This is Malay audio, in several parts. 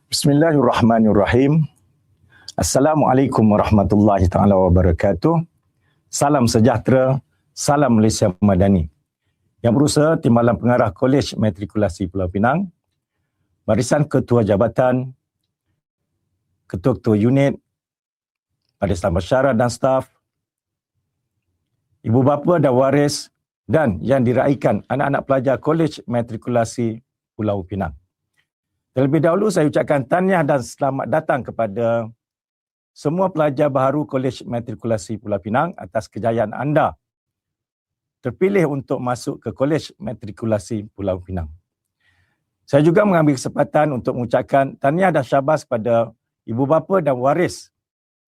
Bismillahirrahmanirrahim. Assalamualaikum warahmatullahi taala wabarakatuh. Salam sejahtera, salam Malaysia Madani. Yang berusaha Timbalan Pengarah Kolej Matrikulasi Pulau Pinang, barisan ketua jabatan, ketua-ketua unit, Barisan Masyarakat dan staf, ibu bapa dan waris dan yang diraikan anak-anak pelajar Kolej Matrikulasi Pulau Pinang. Terlebih dahulu saya ucapkan tahniah dan selamat datang kepada semua pelajar baharu Kolej Matrikulasi Pulau Pinang atas kejayaan anda terpilih untuk masuk ke Kolej Matrikulasi Pulau Pinang. Saya juga mengambil kesempatan untuk mengucapkan tahniah dan syabas kepada ibu bapa dan waris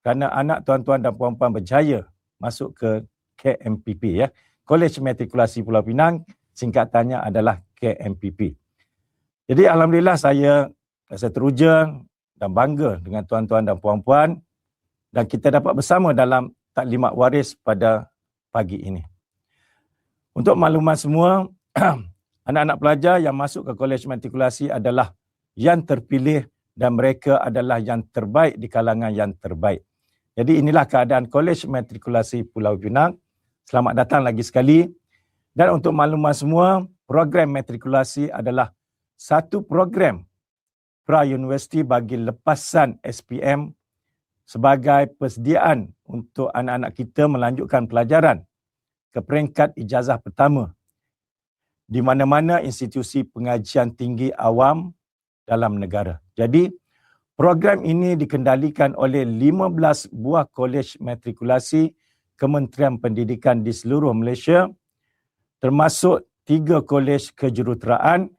kerana anak tuan-tuan dan puan-puan berjaya masuk ke KMPP, ya. Kolej Matrikulasi Pulau Pinang, singkatannya adalah KMPP. Jadi alhamdulillah saya rasa teruja dan bangga dengan tuan-tuan dan puan-puan dan kita dapat bersama dalam taklimat waris pada pagi ini. Untuk makluman semua, anak-anak pelajar yang masuk ke Kolej Matrikulasi adalah yang terpilih dan mereka adalah yang terbaik di kalangan yang terbaik. Jadi inilah keadaan Kolej Matrikulasi Pulau Pinang. Selamat datang lagi sekali. Dan untuk makluman semua, program matrikulasi adalah satu program pra-universiti bagi lepasan SPM sebagai persediaan untuk anak-anak kita melanjutkan pelajaran ke peringkat ijazah pertama di mana-mana institusi pengajian tinggi awam dalam negara. Jadi, program ini dikendalikan oleh 15 buah kolej matrikulasi Kementerian Pendidikan di seluruh Malaysia, termasuk 3 kolej kejuruteraan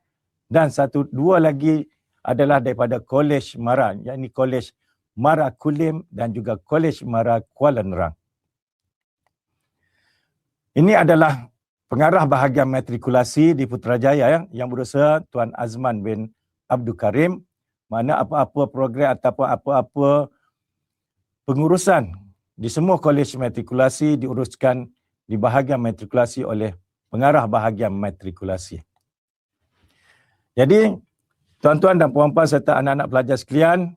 dan 1-2 lagi adalah daripada Kolej Mara, yakni Kolej Mara Kulim dan juga Kolej Mara Kuala Nerang. Ini adalah pengarah bahagian matrikulasi di Putrajaya yang berusaha Tuan Azman bin Abdul Karim, mana apa-apa program ataupun apa-apa pengurusan di semua kolej matrikulasi diuruskan di bahagian matrikulasi oleh pengarah bahagian matrikulasi. Jadi, tuan-tuan dan puan-puan serta anak-anak pelajar sekalian,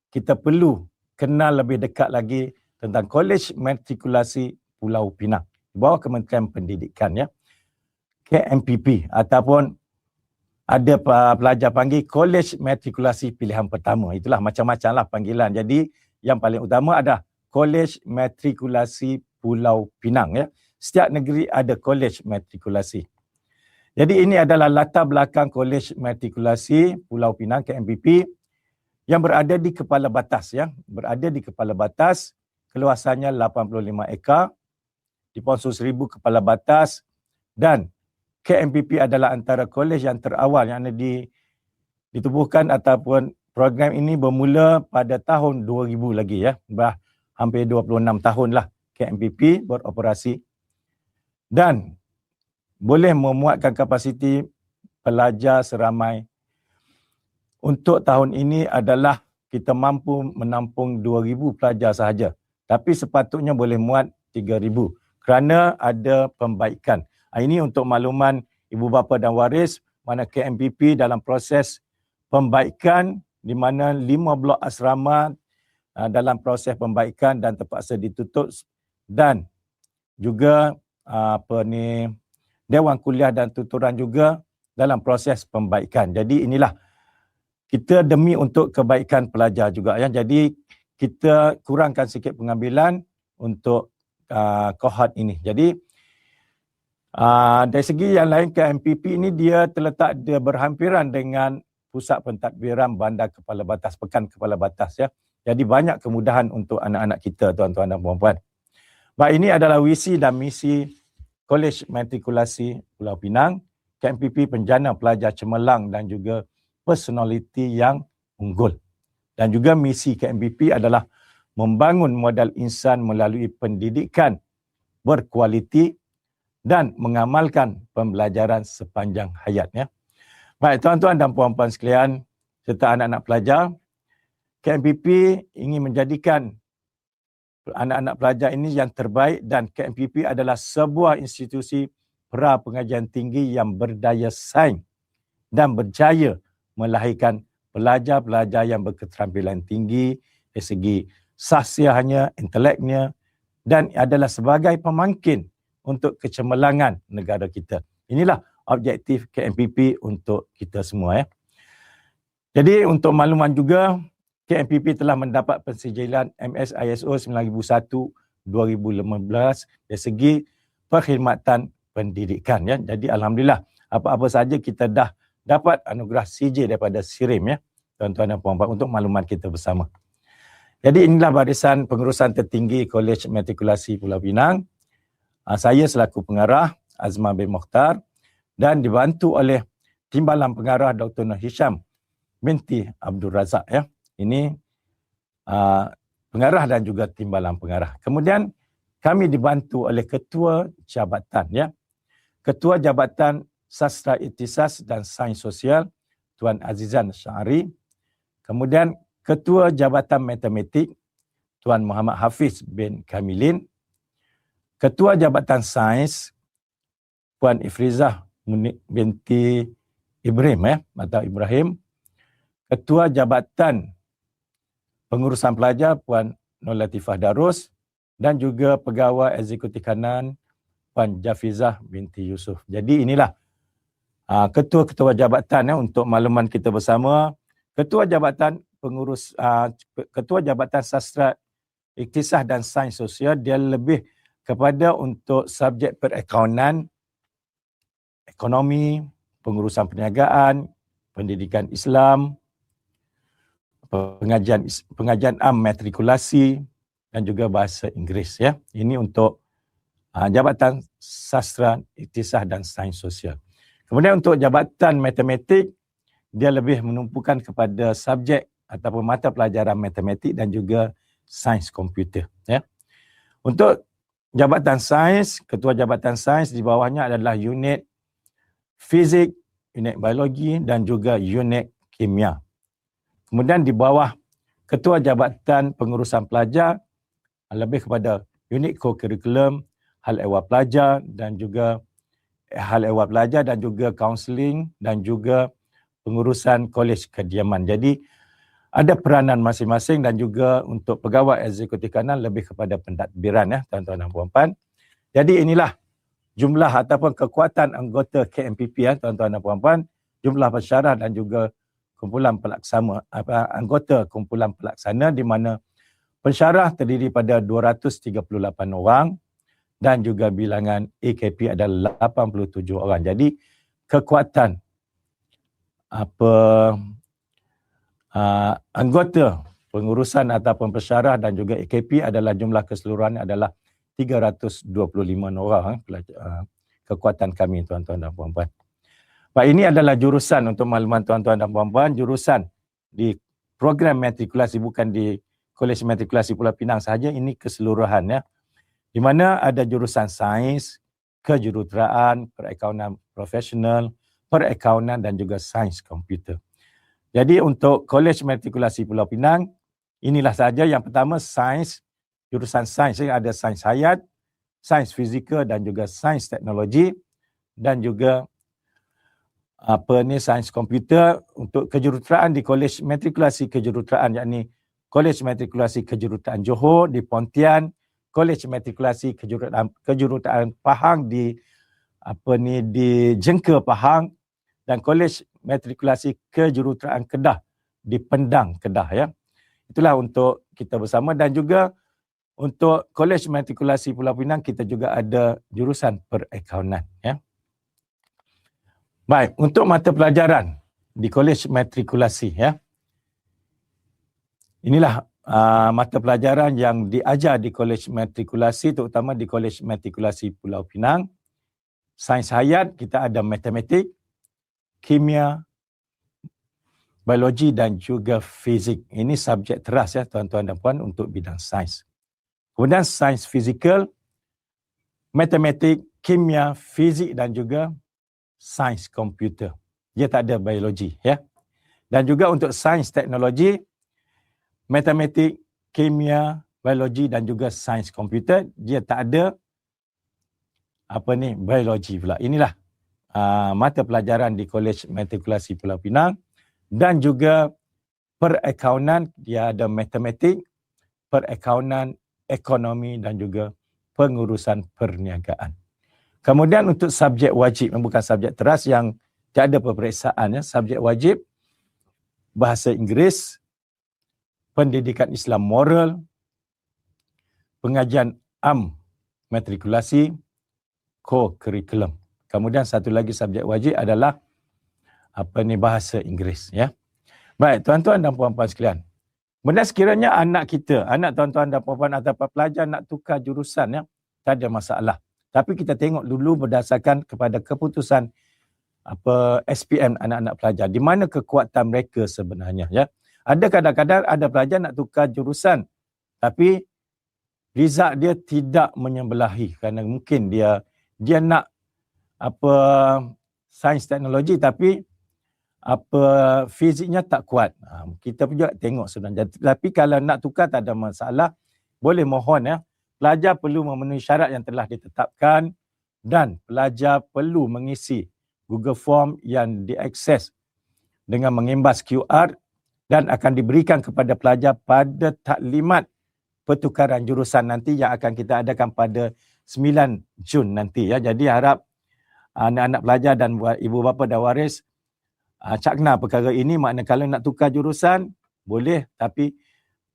kita perlu kenal lebih dekat lagi tentang Kolej Matrikulasi Pulau Pinang di bawah Kementerian Pendidikan, ya. KMPP ataupun ada pelajar panggil Kolej Matrikulasi Pilihan Pertama. Itulah macam-macam lah panggilan. Jadi, yang paling utama ada Kolej Matrikulasi Pulau Pinang, ya. Setiap negeri ada Kolej Matrikulasi. Jadi ini adalah latar belakang Kolej Matrikulasi Pulau Pinang KMPP yang berada di kepala batas, ya. Berada di kepala batas, keluasannya 85 ekar, disponsor 1000 kepala batas dan KMPP adalah antara kolej yang terawal yang ditubuhkan ataupun program ini bermula pada tahun 2000 lagi, ya. Hampir 26 tahun lah KMPP beroperasi dan boleh memuatkan kapasiti pelajar seramai. Untuk tahun ini adalah kita mampu menampung 2000 pelajar sahaja. Tapi sepatutnya boleh muat 3000 kerana ada pembaikan. Ini untuk makluman ibu bapa dan waris, mana KMPP dalam proses pembaikan di mana 5 blok asrama dalam proses pembaikan dan terpaksa ditutup dan juga Dewan Kuliah dan Tutoran juga dalam proses pembaikan. Jadi inilah kita demi untuk kebaikan pelajar juga, ya. Jadi kita kurangkan sikit pengambilan untuk kohort ini. Jadi dari segi yang lain KMPP ini dia terletak berhampiran dengan Pusat Pentadbiran Bandar Kepala Batas, Pekan Kepala Batas, ya. Jadi banyak kemudahan untuk anak-anak kita, tuan-tuan dan puan-puan. Baik, ini adalah visi dan misi Kolej Matrikulasi Pulau Pinang, KMPP penjana pelajar cemerlang dan juga personaliti yang unggul. Dan juga misi KMPP adalah membangun modal insan melalui pendidikan berkualiti dan mengamalkan pembelajaran sepanjang hayat, ya. Baik, tuan-tuan dan puan-puan sekalian serta anak-anak pelajar, KMPP ingin menjadikan anak-anak pelajar ini yang terbaik dan KMPP adalah sebuah institusi pra-pengajian tinggi yang berdaya saing dan berjaya melahirkan pelajar-pelajar yang berketerampilan tinggi dari segi sahsiahnya, inteleknya dan adalah sebagai pemangkin untuk kecemerlangan negara kita. Inilah objektif KMPP untuk kita semua. Jadi untuk makluman juga, KMPP telah mendapat pensijilan MS-ISO 9001-2015 dari segi perkhidmatan pendidikan. Jadi alhamdulillah, apa-apa saja kita dah dapat anugerah CJ daripada SIRIM, tuan-tuan dan puan-puan, untuk makluman kita bersama. Jadi inilah barisan pengurusan tertinggi Kolej Matrikulasi Pulau Pinang. Saya selaku pengarah Azman bin Mokhtar dan dibantu oleh Timbalan Pengarah Dr. Nur Hisham binti Abdul Razak. Ini pengarah dan juga Timbalan Pengarah. Kemudian kami dibantu oleh Ketua Jabatan. Ketua Jabatan Sastra Iktisas dan Sains Sosial Tuan Azizan Syahari. Kemudian Ketua Jabatan Matematik Tuan Muhammad Hafiz bin Kamilin. Ketua Jabatan Sains Puan Ifrizah binti Ibrahim atau Ibrahim. Ketua Jabatan Pengurusan Pelajar Puan Nur Latifah Darus dan juga Pegawai Eksekutif Kanan Puan Jafizah binti Yusuf. Jadi inilah ketua-ketua jabatan untuk makluman kita bersama. Ketua Jabatan Ketua Jabatan Sastra Iktisas dan Sains Sosial, dia lebih kepada untuk subjek perakaunan, ekonomi, pengurusan perniagaan, pendidikan Islam, pengajian matrikulasi dan juga bahasa Inggeris. Ini untuk Jabatan Sastra Iktisas dan Sains Sosial. Kemudian untuk Jabatan Matematik, dia lebih menumpukan kepada subjek ataupun mata pelajaran matematik dan juga sains komputer. Untuk Jabatan Sains, Ketua Jabatan Sains di bawahnya adalah unit Fizik, unit Biologi dan juga unit Kimia. Kemudian di bawah Ketua Jabatan Pengurusan Pelajar lebih kepada unit co-curriculum, hal ehwal pelajar dan juga kaunseling dan juga pengurusan kolej kediaman. Jadi ada peranan masing-masing dan juga untuk pegawai eksekutif kanan lebih kepada pentadbiran, tuan-tuan dan puan-puan. Jadi inilah jumlah ataupun kekuatan anggota KMPP, tuan-tuan dan puan-puan, jumlah pensyarah dan juga kumpulan pelaksana, anggota kumpulan pelaksana di mana pensyarah terdiri pada 238 orang dan juga bilangan AKP adalah 87 orang. Jadi kekuatan anggota pengurusan ataupun pensyarah dan juga AKP adalah jumlah keseluruhan adalah 325 orang kekuatan kami, tuan-tuan dan puan-puan. Ini adalah jurusan untuk makluman tuan-tuan dan puan-puan, jurusan di program matrikulasi, bukan di Kolej Matrikulasi Pulau Pinang sahaja, ini keseluruhan di mana ada jurusan sains, kejuruteraan, perakaunan profesional, perakaunan dan juga sains komputer. Jadi untuk Kolej Matrikulasi Pulau Pinang, inilah saja. Yang pertama sains, jurusan sains, ada sains hayat, sains fizikal dan juga sains teknologi dan juga sains komputer. Untuk kejuruteraan di Kolej Matrikulasi Kejuruteraan, yakni Kolej Matrikulasi Kejuruteraan Johor di Pontian, Kolej Matrikulasi Kejuruteraan Pahang di Jengka Pahang dan Kolej Matrikulasi Kejuruteraan Kedah di Pendang Kedah. Itulah untuk kita bersama. Dan juga untuk Kolej Matrikulasi Pulau Pinang kita juga ada jurusan perakaunan. Baik, untuk mata pelajaran di Kolej Matrikulasi, inilah mata pelajaran yang diajar di Kolej Matrikulasi, terutama di Kolej Matrikulasi Pulau Pinang. Sains hayat kita ada matematik, kimia, biologi dan juga fizik. Ini subjek teras tuan-tuan dan puan untuk bidang sains. Kemudian sains fizikal, matematik, kimia, fizik dan juga sains komputer. Dia tak ada biologi. Dan juga untuk sains teknologi, matematik, kimia, biologi dan juga sains komputer, dia tak ada biologi pula. Inilah mata pelajaran di Kolej Matrikulasi Pulau Pinang. Dan juga perakaunan, dia ada matematik, perakaunan, ekonomi dan juga pengurusan perniagaan. Kemudian untuk subjek wajib, bukan subjek teras yang tiada peperiksaan, ya. Subjek wajib, bahasa Inggeris, pendidikan Islam moral, pengajian matrikulasi, co-curriculum. Kemudian satu lagi subjek wajib adalah bahasa Inggeris, ya. Baik, tuan-tuan dan puan-puan sekalian. Benda sekiranya anak kita, anak tuan-tuan dan puan-puan atau pelajar nak tukar jurusan, ya, tak ada masalah. Tapi kita tengok dulu berdasarkan kepada keputusan SPM anak-anak pelajar, di mana kekuatan mereka sebenarnya, ya. Ada kadang-kadang ada pelajar nak tukar jurusan, tapi result dia tidak menyebelahi kerana mungkin dia nak sains teknologi tapi fiziknya tak kuat. Kita pun juga tengok sebenarnya. Tapi kalau nak tukar tak ada masalah, boleh mohon, ya. Pelajar perlu memenuhi syarat yang telah ditetapkan dan pelajar perlu mengisi Google Form yang diakses dengan mengimbas QR dan akan diberikan kepada pelajar pada taklimat pertukaran jurusan nanti yang akan kita adakan pada 9 Jun nanti, ya. Jadi harap anak-anak pelajar dan ibu bapa dan waris cakna perkara ini. Maknanya kalau nak tukar jurusan boleh, tapi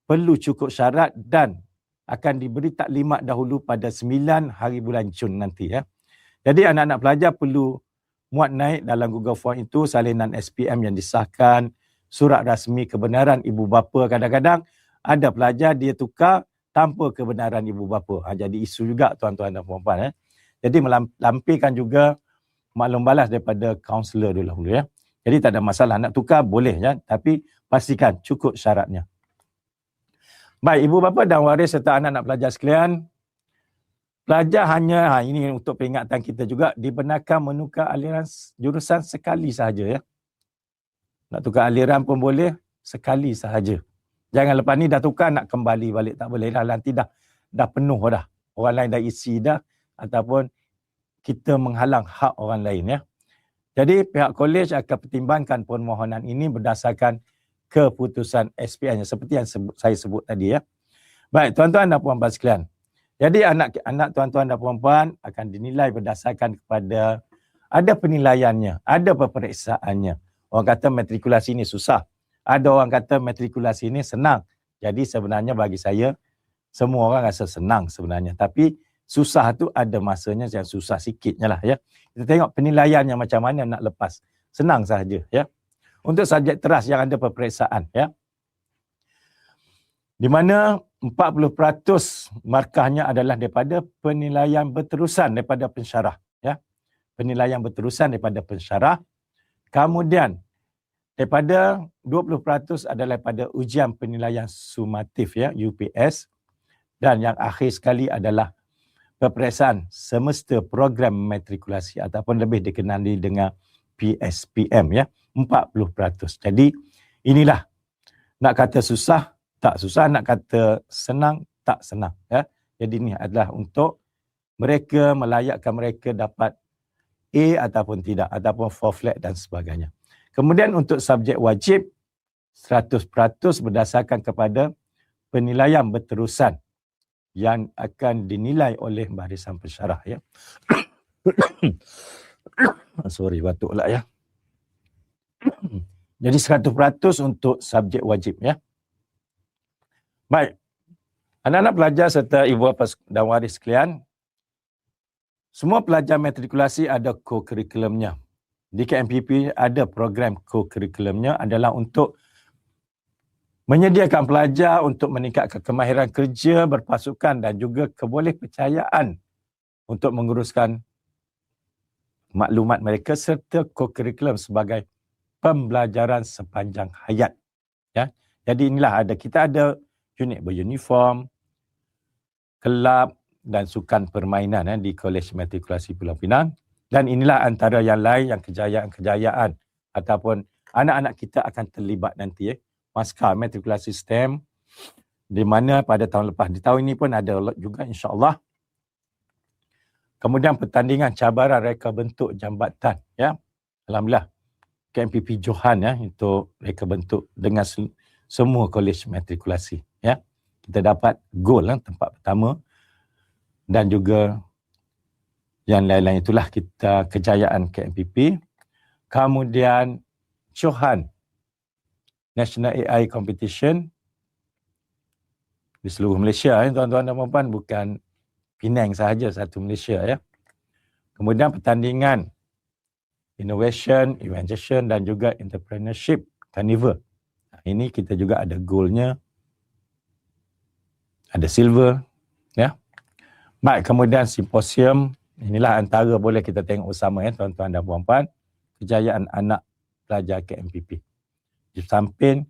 perlu cukup syarat dan akan diberi taklimat dahulu pada 9 hari bulan Jun nanti, ya. Jadi anak-anak pelajar perlu muat naik dalam Google Form itu salinan SPM yang disahkan, surat rasmi kebenaran ibu bapa. Kadang-kadang ada pelajar dia tukar tanpa kebenaran ibu bapa. Jadi isu juga tuan-tuan dan puan-puan, ya. Jadi melampirkan juga maklum balas daripada kaunselor dulu, ya. Jadi tak ada masalah, nak tukar boleh, ya, tapi pastikan cukup syaratnya. Baik, ibu bapa dan waris serta anak-anak pelajar sekalian, pelajar hanya, ini untuk peringatan kita juga, dibenarkan menukar aliran jurusan sekali sahaja, ya. Nak tukar aliran pun boleh, sekali sahaja. Jangan lepas ni dah tukar nak kembali balik, tak boleh dah, nanti dah penuh dah. Orang lain dah isi dah, ataupun kita menghalang hak orang lain, ya. Jadi pihak kolej akan pertimbangkan permohonan ini berdasarkan keputusan SPM seperti yang saya sebut tadi, ya. Baik, tuan-tuan dan puan-puan sekalian. Jadi anak tuan-tuan dan puan-puan akan dinilai berdasarkan kepada ada penilaiannya, ada peperiksaannya. Orang kata matrikulasi ini susah. Ada orang kata matrikulasi ini senang. Jadi sebenarnya bagi saya semua orang rasa senang sebenarnya, tapi susah tu ada masanya yang susah sikitnya lah, ya. Kita tengok penilaiannya macam mana nak lepas. Senang sahaja, ya. Untuk subjek teras yang ada peperiksaan, ya. Di mana 40% markahnya adalah daripada penilaian berterusan daripada pensyarah, ya. Penilaian berterusan daripada pensyarah. Kemudian daripada 20% adalah pada ujian penilaian sumatif, ya, UPS. Dan yang akhir sekali adalah peperiksaan semester program matrikulasi ataupun lebih dikenali dengan PSPM, ya, 40%. Jadi inilah, nak kata susah tak susah, nak kata senang tak senang, ya. Jadi ini adalah untuk mereka, melayakkan mereka dapat A ataupun tidak, ataupun 4 flat dan sebagainya. Kemudian untuk subjek wajib 100% berdasarkan kepada penilaian berterusan yang akan dinilai oleh barisan pensyarah, ya. Sorry, batuk pula, ya. Jadi 100% untuk subjek wajib, ya. Baik. Anak-anak pelajar serta ibu bapa dan waris sekalian, semua pelajar matrikulasi ada co-curriculumnya. Di KMPP ada program co-curriculumnya adalah untuk menyediakan pelajar untuk meningkatkan kemahiran kerja berpasukan dan juga kebolehpercayaan untuk menguruskan maklumat mereka serta co-curriculum sebagai pembelajaran sepanjang hayat, ya. Jadi inilah kita ada unit beruniform, kelab dan sukan permainan, di Kolej Matrikulasi Pulau Pinang. Dan inilah antara yang lain yang kejayaan-kejayaan ataupun anak-anak kita akan terlibat nanti, Maskar Matrikulasi STEM, di mana pada tahun lepas, di tahun ini pun ada juga insya-Allah. Kemudian pertandingan cabaran reka bentuk jambatan, ya. Alhamdulillah KMPP Johan, ya, untuk reka bentuk dengan semua kolej matrikulasi. Ya, kita dapat gold tempat pertama, dan juga yang lain-lain itulah kita kejayaan KMPP. Kemudian Chouhan National AI Competition di seluruh Malaysia, tuan-tuan dan puan-puan, bukan Penang sahaja, satu Malaysia ya. Kemudian pertandingan Innovation, Invention dan juga Entrepreneurship Carnival. Ini kita juga ada goldnya, ada silver ya. Baik, kemudian simposium, inilah antara boleh kita tengok bersama ya tuan-tuan dan puan-puan, kejayaan anak pelajar KMPP. Di samping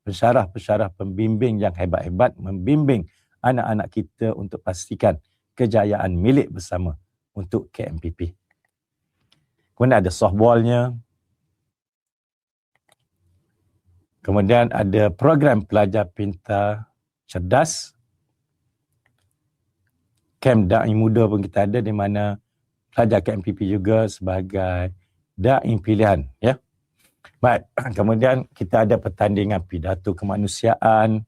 pensyarah-pensyarah pembimbing yang hebat-hebat membimbing anak-anak kita untuk pastikan kejayaan milik bersama untuk KMPP. Kemudian ada softballnya. Kemudian ada program pelajar pintar cerdas. Kem Da'i Muda pun kita ada, di mana pelajar KMPP juga sebagai da'i pilihan ya. Baik, kemudian kita ada pertandingan pidato kemanusiaan,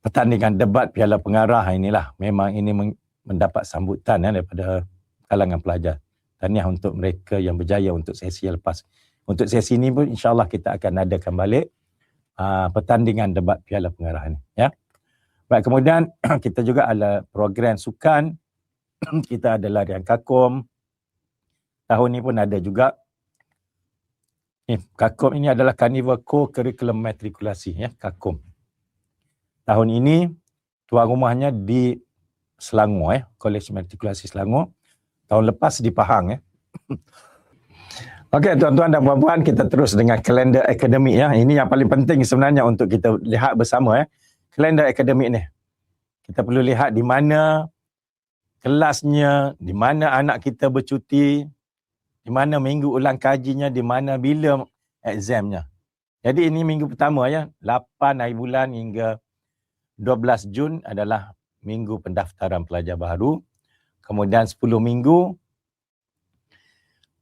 pertandingan debat Piala Pengarah. Inilah memang ini mendapat sambutan ya, daripada kalangan pelajar. Tahniah untuk mereka yang berjaya untuk sesi lepas. Untuk sesi ini pun insya-Allah kita akan adakan balik pertandingan debat Piala Pengarah ini ya. Baik, kemudian kita juga ada program sukan. Kita ada larian kakum. Tahun ini pun ada juga. Kakum ini adalah Carnival Co-Curriculum Matrikulasi ya, kakum. Tahun ini tuan rumahnya di Selangor ya, Kolej Matrikulasi Selangor. Tahun lepas di Pahang ya. Okey, tuan-tuan dan puan-puan, kita terus dengan kalender akademik ya. Ini yang paling penting sebenarnya untuk kita lihat bersama ya. Kalender akademik ni. Kita perlu lihat di mana kelasnya, di mana anak kita bercuti, di mana minggu ulang kajinya, di mana bila examnya. Jadi ini minggu pertama ya, 8 hari bulan hingga 12 Jun adalah minggu pendaftaran pelajar baru. Kemudian 10 minggu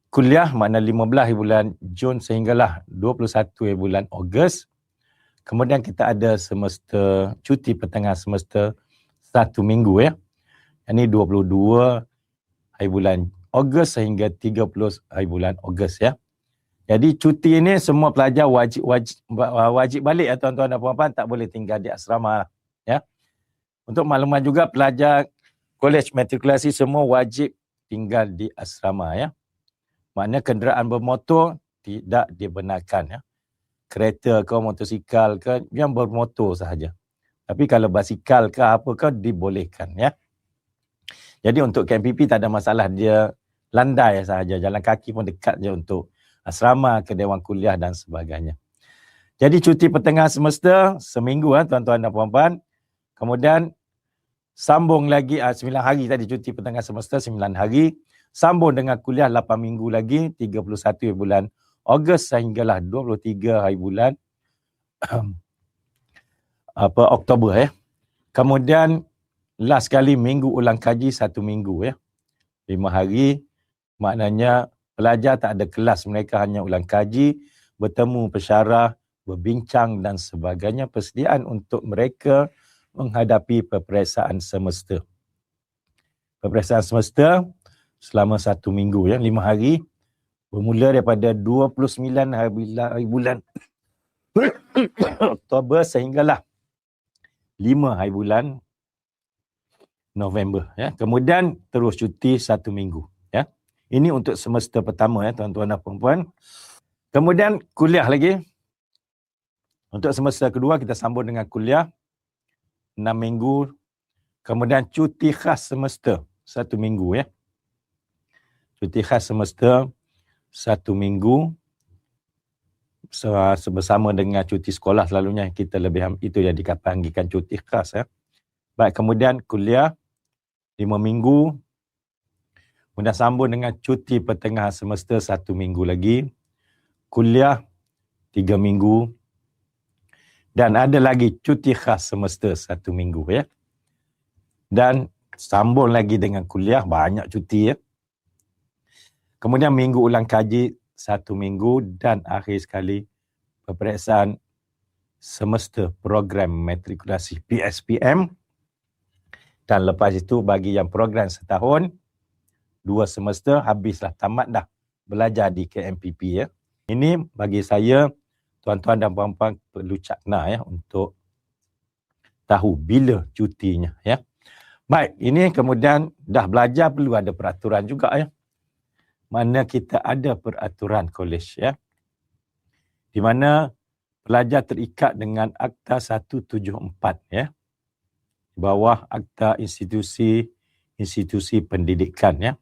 kuliah, makna 15 hari bulan Jun sehinggalah 21 hari bulan Ogos. Kemudian kita ada semester cuti pertengahan semester 1 minggu ya. Ini 22 hari bulan Ogos sehingga 30 hari bulan Ogos ya. Jadi cuti ini semua pelajar wajib balik ya tuan-tuan dan puan-puan, tak boleh tinggal di asrama ya. Untuk makluman juga, pelajar kolej matrikulasi semua wajib tinggal di asrama ya. Maknanya kenderaan bermotor tidak dibenarkan ya. Kereta ke motosikal ke yang bermotor sahaja. Tapi kalau basikal ke apa ke dibolehkan ya. Jadi untuk KMPP tak ada masalah, dia landai sahaja, jalan kaki pun dekat je untuk asrama, ke dewan kuliah dan sebagainya. Jadi cuti pertengahan semester seminggu tuan-tuan dan puan-puan. Kemudian sambung lagi 9 hari tadi cuti pertengahan semester 9 hari. Sambung dengan kuliah 8 minggu lagi, 31 bulan Ogos sehinggalah 23 hari bulan Oktober ya. Kemudian last kali minggu ulang kaji 1 minggu ya. 5 hari, maknanya pelajar tak ada kelas, mereka hanya ulang kaji, bertemu pensyarah, berbincang dan sebagainya, persediaan untuk mereka menghadapi peperiksaan semester. Peperiksaan semester selama 1 minggu ya, 5 hari, bermula daripada 29 hari bulan Oktober sehinggalah 5 hari bulan November ya. Kemudian terus cuti 1 minggu ya. Ini untuk semester pertama ya tuan-tuan dan puan-puan. Kemudian kuliah lagi. Untuk semester kedua kita sambung dengan kuliah 6 minggu. Kemudian cuti khas semester 1 minggu ya. Cuti khas semester 1 minggu bersama dengan cuti sekolah, selalunya kita lebih itu yang dipanggilkan cuti khas ya. Baik, kemudian kuliah 5 minggu. Kemudian sambung dengan cuti pertengahan semester 1 minggu lagi. Kuliah 3 minggu. Dan ada lagi cuti khas semester 1 minggu ya. Dan sambung lagi dengan kuliah, banyak cuti ya. Kemudian minggu ulang kaji 1 minggu dan akhir sekali peperiksaan semester program matrikulasi PSPM, dan lepas itu bagi yang program setahun, 2 semester habislah, tamat dah belajar di KMPP ya. Ini bagi saya, tuan-tuan dan puan-puan perlu cakna ya untuk tahu bila cutinya ya. Baik, ini kemudian dah belajar perlu ada peraturan juga ya. Mana kita ada peraturan kolej ya. Di mana pelajar terikat dengan Akta 174 ya. Di bawah Akta institusi pendidikan ya.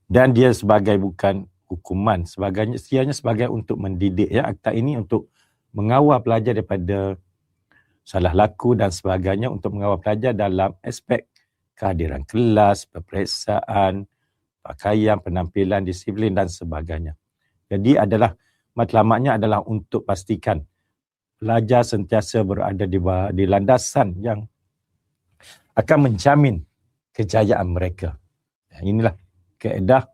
Dan dia sebagai bukan hukuman, sebagainya sebenarnya sebagai untuk mendidik ya. Akta ini untuk mengawal pelajar daripada salah laku dan sebagainya, untuk mengawal pelajar dalam aspek kehadiran kelas, peperiksaan, pakaian, penampilan, disiplin dan sebagainya. Jadi matlamatnya adalah untuk pastikan pelajar sentiasa berada di landasan yang akan menjamin kejayaan mereka. Inilah kaedah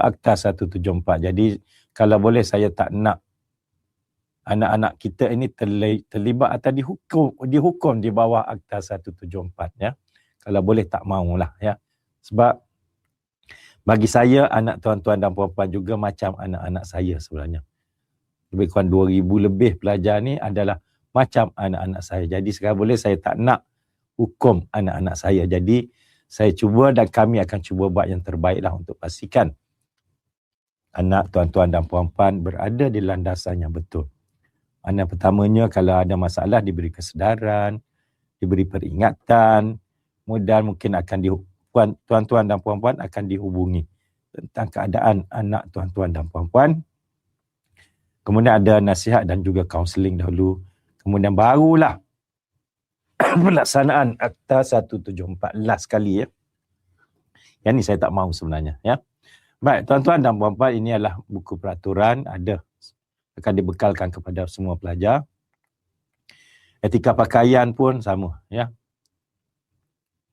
Akta 174. Jadi kalau boleh saya tak nak anak-anak kita ini terlibat atau dihukum di bawah Akta 174 ya. Kalau boleh tak maulah ya. Sebab bagi saya anak tuan-tuan dan puan-puan juga macam anak-anak saya sebenarnya. Lebih kurang 2000 lebih pelajar ni adalah macam anak-anak saya. Jadi sekali boleh saya tak nak hukum anak-anak saya. Jadi saya cuba dan kami akan cuba buat yang terbaiklah untuk pastikan anak tuan-tuan dan puan-puan berada di landasan yang betul. Mana pertamanya kalau ada masalah diberi kesedaran, diberi peringatan, kemudian mungkin akan tuan-tuan dan puan-puan akan dihubungi tentang keadaan anak tuan-tuan dan puan-puan. Kemudian ada nasihat dan juga kaunseling dahulu. Kemudian barulah pelaksanaan Akta 174 last kali ya. Yang ni saya tak mahu sebenarnya ya. Baik, tuan-tuan dan puan-puan, ini adalah buku peraturan, akan dibekalkan kepada semua pelajar. Etika pakaian pun sama ya.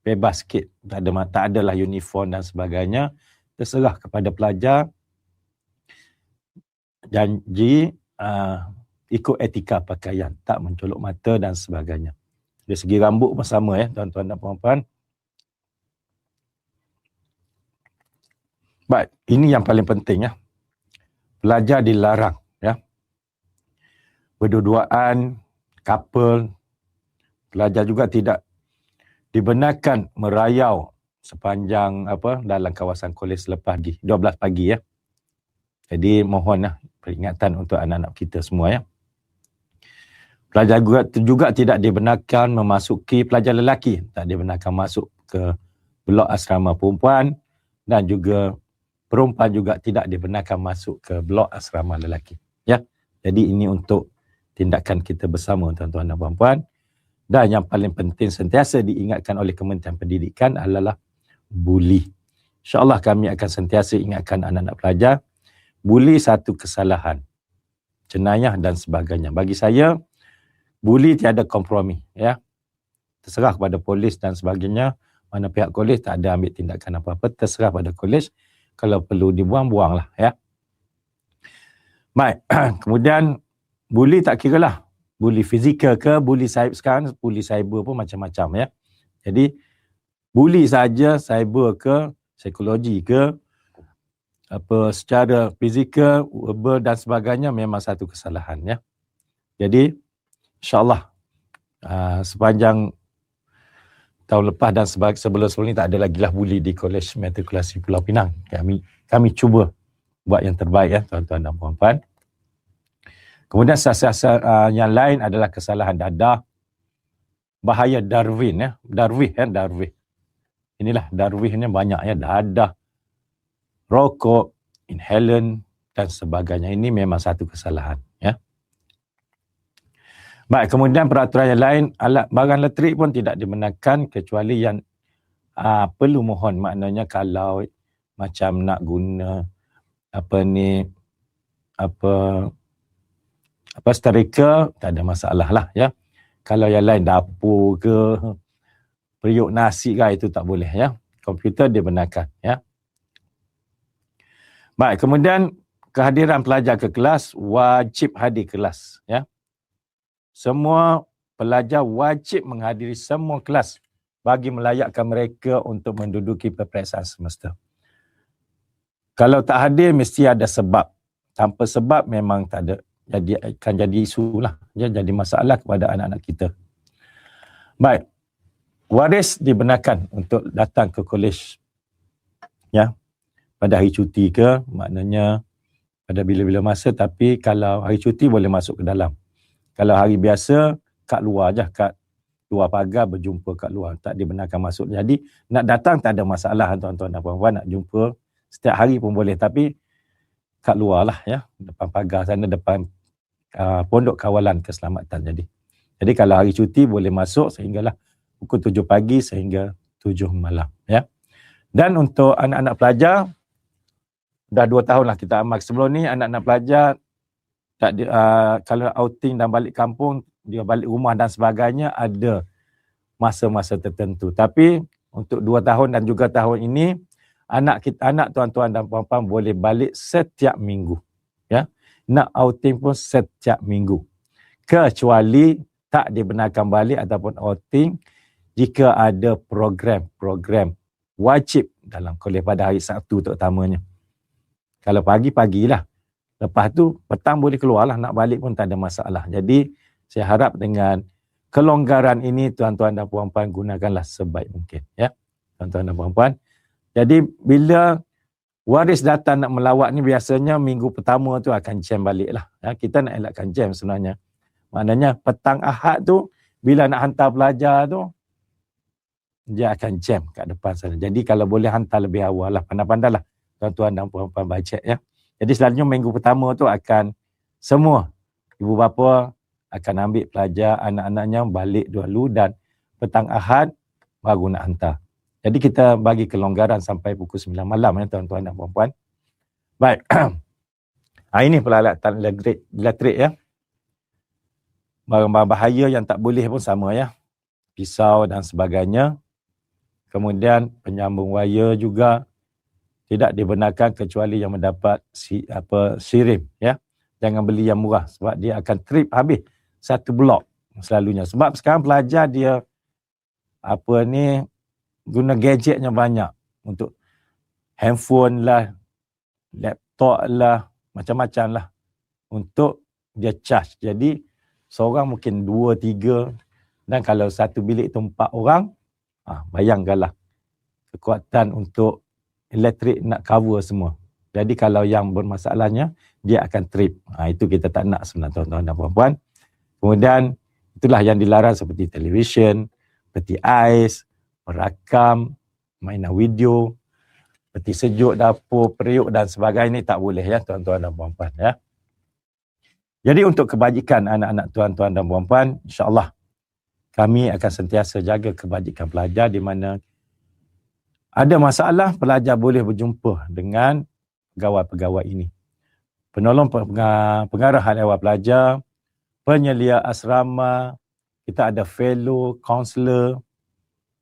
Bebas sikit, tak adalah uniform dan sebagainya. Terserah kepada pelajar. Janji ikut etika pakaian, tak mencolok mata dan sebagainya. Dari segi rambut pun sama ya, tuan-tuan dan puan-puan. Baik, ini yang paling penting ya. Pelajar dilarang ya. Berdua-duaan, couple, pelajar juga tidak dibenarkan merayau sepanjang dalam kawasan kolej selepas 12 pagi ya. Jadi mohonlah peringatan untuk anak-anak kita semua ya. Pelajar juga tidak dibenarkan memasuki, pelajar lelaki tak dibenarkan masuk ke blok asrama perempuan, dan juga perempuan juga tidak dibenarkan masuk ke blok asrama lelaki ya. Jadi ini untuk tindakan kita bersama tuan-tuan dan puan-puan. Dan yang paling penting sentiasa diingatkan oleh Kementerian Pendidikan adalah buli. InsyaAllah kami akan sentiasa ingatkan anak-anak pelajar, buli satu kesalahan, jenayah dan sebagainya. Bagi saya, buli tiada kompromi ya. Terserah kepada polis dan sebagainya. Mana pihak kolej tak ada ambil tindakan apa-apa, terserah pada kolej. Kalau perlu dibuang-buanglah ya. Baik, kemudian buli tak kira lah. Buli fizikal ke, buli cyber, sekarang buli cyber pun macam-macam ya. Jadi buli saja, cyber ke, psikologi ke, secara fizikal, verbal dan sebagainya memang satu kesalahan ya. Jadi insyaAllah sepanjang tahun lepas dan sebelum-sebelum ni tak ada lagi lah buli di Kolej Matrikulasi Pulau Pinang. Kami cuba buat yang terbaik ya tuan-tuan dan puan-puan. Kemudian yang lain adalah kesalahan dadah, bahaya Darwin ya, Darwin. Inilah Darwin ni banyak ya, dadah, rokok, inhalant dan sebagainya. Ini memang satu kesalahan ya. Baik, kemudian peraturan yang lain, alat barang elektrik pun tidak dibenarkan kecuali yang perlu mohon. Maknanya kalau macam nak guna sterika, tak ada masalah lah ya. Kalau yang lain dapur ke, periuk nasi ke, itu tak boleh ya. Komputer dibenarkan ya. Baik, kemudian kehadiran pelajar ke kelas, wajib hadir kelas. Ya. Semua pelajar wajib menghadiri semua kelas bagi melayakkan mereka untuk menduduki peperiksaan semester. Kalau tak hadir, mesti ada sebab. Tanpa sebab memang tak ada. Jadi akan jadi isu lah. Jadi masalah kepada anak-anak kita. Baik. Waris dibenarkan untuk datang ke kolej. Ya. Pada hari cuti ke, maknanya pada bila-bila masa, tapi kalau hari cuti boleh masuk ke dalam. Kalau hari biasa, kat luar je, kat luar pagar berjumpa kat luar. Tak dibenarkan masuk. Jadi nak datang tak ada masalah tuan-tuan dan puan-puan, nak jumpa setiap hari pun boleh, tapi kat luar lah ya, depan pagar sana, depan pondok kawalan keselamatan. Jadi kalau hari cuti boleh masuk sehinggalah pukul 7 pagi sehingga 7 malam ya. Dan untuk anak-anak pelajar, dah 2 tahun lah kita amal. Sebelum ni anak-anak pelajar tak kalau outing dan balik kampung, dia balik rumah dan sebagainya, ada masa-masa tertentu. Tapi untuk 2 tahun dan juga tahun ini, anak tuan-tuan dan puan-puan boleh balik setiap minggu. Ya. Nak outing pun setiap minggu. Kecuali tak dibenarkan balik ataupun outing jika ada program wajib dalam kolej pada hari Sabtu terutamanya. Kalau pagi-pagilah. Lepas tu petang boleh keluarlah, nak balik pun tak ada masalah. Jadi saya harap dengan kelonggaran ini tuan-tuan dan puan-puan gunakanlah sebaik mungkin ya. Tuan-tuan dan puan-puan. Jadi bila waris datang nak melawat ni, biasanya minggu pertama tu akan jam balik lah. Ya, kita nak elakkan jam sebenarnya. Maknanya petang Ahad tu, bila nak hantar pelajar tu, dia akan jam kat depan sana. Jadi kalau boleh hantar lebih awal lah, pandai-pandai lah tuan-tuan dan puan-puan bajet ya. Jadi selalunya minggu pertama tu akan semua ibu bapa akan ambil pelajar anak-anaknya balik dulu, dan petang Ahad baru nak hantar. Jadi kita bagi kelonggaran sampai pukul 9 malam ya tuan-tuan dan puan-puan. Baik. Ini peralatan elektrik ya. Barang-barang bahaya yang tak boleh pun sama ya. Pisau dan sebagainya. Kemudian penyambung wire juga tidak dibenarkan kecuali yang mendapat sirim ya. Jangan beli yang murah sebab dia akan trip habis satu blok selalunya. Sebab sekarang pelajar dia guna gadgetnya banyak, untuk handphone lah, laptop lah, macam-macam lah untuk dia charge. Jadi seorang mungkin 2, 3, dan kalau satu bilik tu 4 orang, bayangkanlah kekuatan untuk elektrik nak cover semua. Jadi kalau yang bermasalahnya, dia akan trip. Itu kita tak nak sebenarnya tuan-tuan dan puan-puan. Kemudian itulah yang dilarang seperti televisyen, peti ais, merakam, mainan video, peti sejuk dapur, periuk dan sebagainya, ini tak boleh ya tuan-tuan dan puan-puan ya. Jadi untuk kebajikan anak-anak tuan-tuan dan puan-puan, insya-Allah kami akan sentiasa jaga kebajikan pelajar, di mana ada masalah pelajar boleh berjumpa dengan pegawai-pegawai ini. Penolong pengarahan awal pelajar, penyelia asrama, kita ada fellow, kaunselor,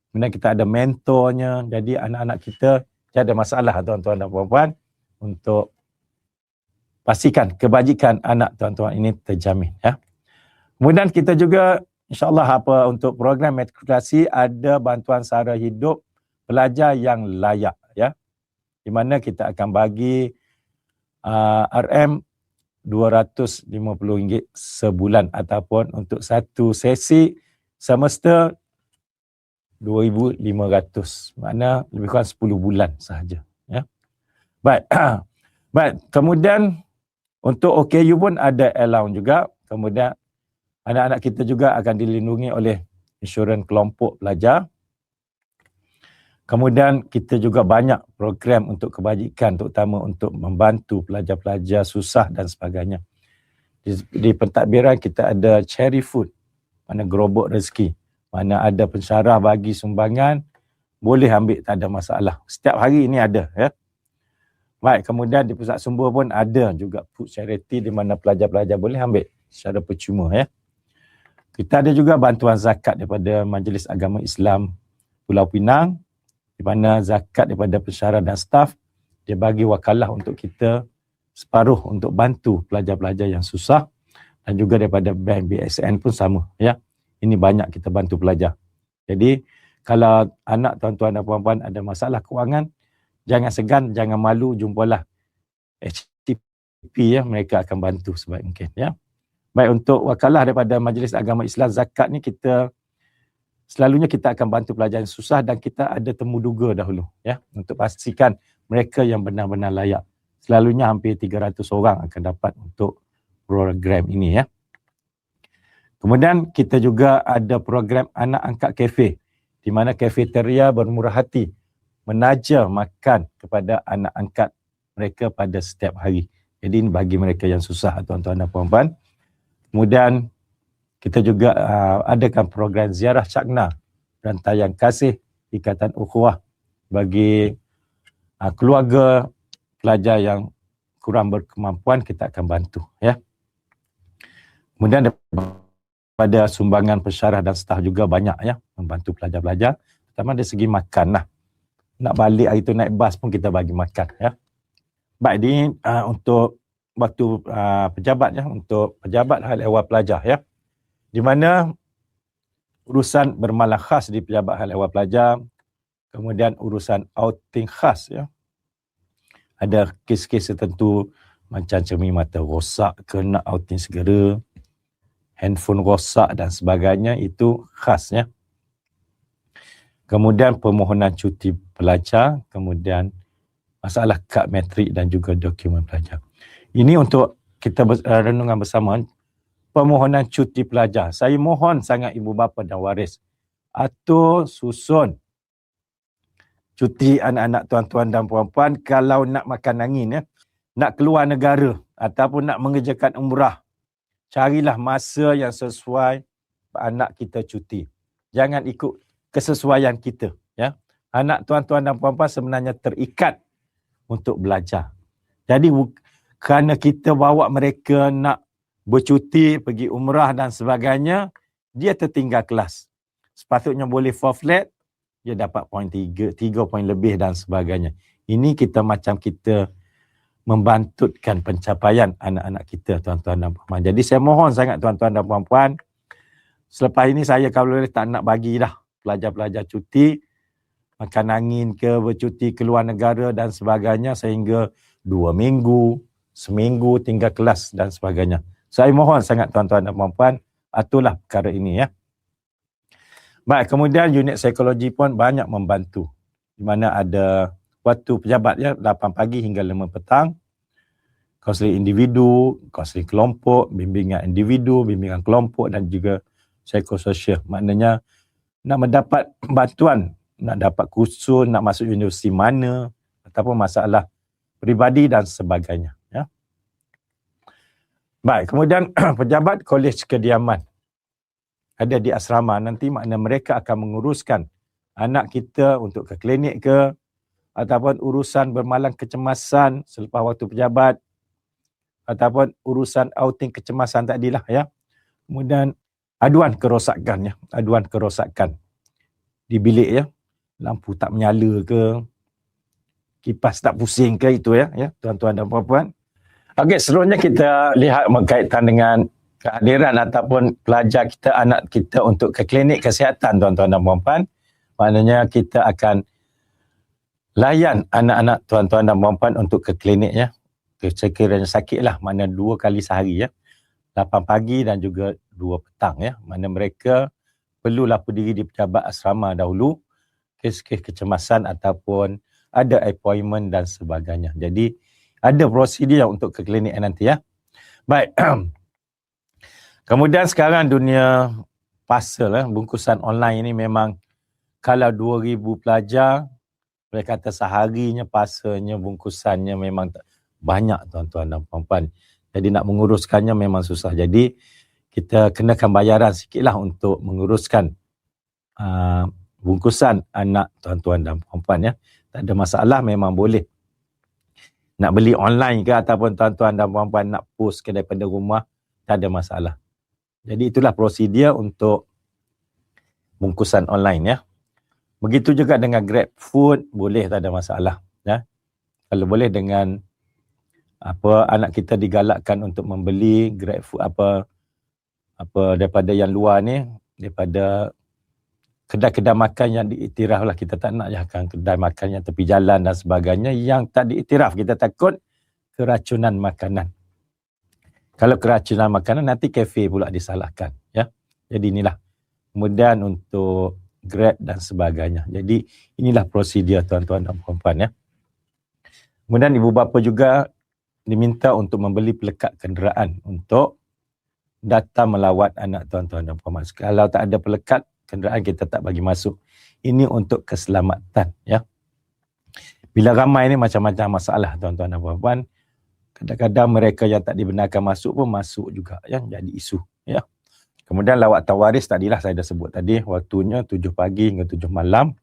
kemudian kita ada mentornya. Jadi anak-anak kita tiada masalah tuan-tuan dan puan-puan, untuk pastikan kebajikan anak tuan-tuan ini terjamin ya. Kemudian kita juga insya-Allah untuk program matrikulasi ada bantuan sara hidup pelajar yang layak ya. Di mana kita akan bagi RM RM250 sebulan, ataupun untuk satu sesi semester 2,500, makna lebih kurang 10 bulan sahaja ya. Baik. Baik, kemudian untuk OKU pun ada allowance juga. Kemudian anak-anak kita juga akan dilindungi oleh insurans kelompok pelajar. Kemudian kita juga banyak program untuk kebajikan, terutama untuk membantu pelajar-pelajar susah dan sebagainya. Di pentadbiran kita ada cherry food, mana gerobok rezeki, mana ada pensyarah bagi sumbangan, boleh ambil, tak ada masalah. Setiap hari ini ada ya. Baik, kemudian di pusat sumber pun ada juga food charity, di mana pelajar-pelajar boleh ambil secara percuma ya. Kita ada juga bantuan zakat daripada Majlis Agama Islam Pulau Pinang, di mana zakat daripada pensyarah dan staf dia bagi wakalah untuk kita separuh untuk bantu pelajar-pelajar yang susah, dan juga daripada bank BSN pun sama, ya. Ini banyak kita bantu pelajar. Jadi kalau anak tuan-tuan dan puan-puan ada masalah kewangan, jangan segan, jangan malu, jumpalah HTP, ya, mereka akan bantu sebaik mungkin, ya. Baik, untuk wakalah daripada Majlis Agama Islam Zakat ni, selalunya kita akan bantu pelajar yang susah dan kita ada temu duga dahulu, ya, untuk pastikan mereka yang benar-benar layak. Selalunya hampir 300 orang akan dapat untuk program ini, ya. Kemudian kita juga ada program anak angkat kafe, di mana kafeteria bermurah hati menaja makan kepada anak angkat mereka pada setiap hari. Jadi ini bagi mereka yang susah, tuan-tuan dan puan-puan. Kemudian kita juga adakan program ziarah cakna dan tayang kasih Ikatan Ukhuwah bagi keluarga pelajar yang kurang berkemampuan, kita akan bantu, ya. Kemudian pada sumbangan pensyarah dan staf juga banyak, ya, membantu pelajar-pelajar, terutama dari segi makan lah. Nak balik hari tu naik bas pun kita bagi makan, ya. Baik, ini untuk waktu pejabat, ya, untuk pejabat hal ehwal pelajar, ya, di mana urusan bermalam khas di pejabat hal ehwal pelajar, kemudian urusan outing khas, ya. Ada kes-kes tertentu macam cermin mata rosak, kena outing segera, handphone rosak dan sebagainya, itu khas, ya. Kemudian permohonan cuti pelajar, kemudian masalah kad matrik dan juga dokumen pelajar. Ini untuk kita renungan bersama permohonan cuti pelajar. Saya mohon sangat ibu bapa dan waris, atur susun cuti anak-anak tuan-tuan dan puan-puan kalau nak makan angin, ya, nak keluar negara ataupun nak mengerjakan umrah. Carilah masa yang sesuai anak kita cuti. Jangan ikut kesesuaian kita, ya. Anak tuan-tuan dan puan-puan sebenarnya terikat untuk belajar. Jadi kerana kita bawa mereka nak bercuti, pergi umrah dan sebagainya, dia tertinggal kelas. Sepatutnya boleh 4 flat, dia dapat poin 3 poin lebih dan sebagainya. Ini kita macam kita membantutkan pencapaian anak-anak kita, tuan-tuan dan puan-puan. Jadi saya mohon sangat tuan-tuan dan puan-puan, selepas ini saya kalau boleh tak nak bagi dah pelajar-pelajar cuti, makan angin ke, bercuti ke luar negara dan sebagainya sehingga 2 minggu, seminggu tinggal kelas dan sebagainya. Saya mohon sangat tuan-tuan dan puan-puan, aturlah perkara ini, ya. Baik, kemudian unit psikologi pun banyak membantu. Di mana ada waktu pejabat, ya, 8 pagi hingga 5 petang. Kaunseling individu, kaunseling kelompok, bimbingan individu, bimbingan kelompok dan juga psikososial. Maknanya nak mendapat bantuan, nak dapat kursus, nak masuk universiti mana, ataupun masalah peribadi dan sebagainya, ya. Baik, kemudian pejabat kolej kediaman ada di asrama nanti, makna mereka akan menguruskan anak kita untuk ke klinik ke, ataupun urusan bermalam kecemasan selepas waktu pejabat, ataupun urusan outing kecemasan tadilah, ya. Kemudian aduan kerosakan, ya, aduan kerosakan di bilik, ya, lampu tak menyala ke, kipas tak pusing ke, itu, ya, tuan-tuan dan puan-puan. Okey, seterusnya kita lihat berkaitan dengan kehadiran ataupun pelajar kita, anak kita untuk ke klinik kesihatan, tuan-tuan dan puan-puan. Maknanya kita akan layan anak-anak tuan-tuan dan puan-puan untuk ke klinik, ya. Sekiranya sakit lah, makna 2 kali sehari, ya. 8 pagi dan juga 2 petang, ya. Makna mereka perlu lapor diri di pejabat asrama dahulu, kes-kes kecemasan ataupun ada appointment dan sebagainya. Jadi ada prosedur untuk ke klinik nanti, ya. Baik. Kemudian sekarang dunia parcel, bungkusan online ini memang kalau 2,000 pelajar, boleh kata seharinya parcelnya, bungkusannya memang banyak, tuan-tuan dan puan-puan. Jadi nak menguruskannya memang susah. Jadi kita kenakan bayaran sikitlah untuk menguruskan bungkusan anak tuan-tuan dan puan-puan, ya. Tak ada masalah, memang boleh. Nak beli online ke ataupun tuan-tuan dan puan-puan nak post ke daripada rumah, tak ada masalah. Jadi itulah prosedur untuk bungkusan online, ya. Begitu juga dengan Grab Food, boleh, tak ada masalah, ya. Kalau boleh dengan anak kita digalakkan untuk membeli grab food apa daripada yang luar ni, daripada kedai-kedai makan yang diiktiraf lah. Kita tak nak kan kedai makan yang tepi jalan dan sebagainya yang tak diiktiraf. Kita takut keracunan makanan. Kalau keracunan makanan, nanti kafe pula disalahkan. Ya. Jadi inilah. Kemudian untuk Grab dan sebagainya. Jadi inilah prosedur tuan-tuan dan puan-puan. Ya. Kemudian ibu bapa juga diminta untuk membeli pelekat kenderaan untuk datang melawat anak tuan-tuan dan puan-puan. Kalau tak ada pelekat kenderaan, kita tak bagi masuk. Ini untuk keselamatan. Ya. Bila ramai ni macam-macam masalah tuan-tuan dan puan-puan. Kadang-kadang mereka yang tak dibenarkan masuk pun masuk juga. Ya. Jadi isu. Ya. Kemudian lawatan waris tadilah saya dah sebut tadi. Waktunya 7 pagi hingga 7 malam.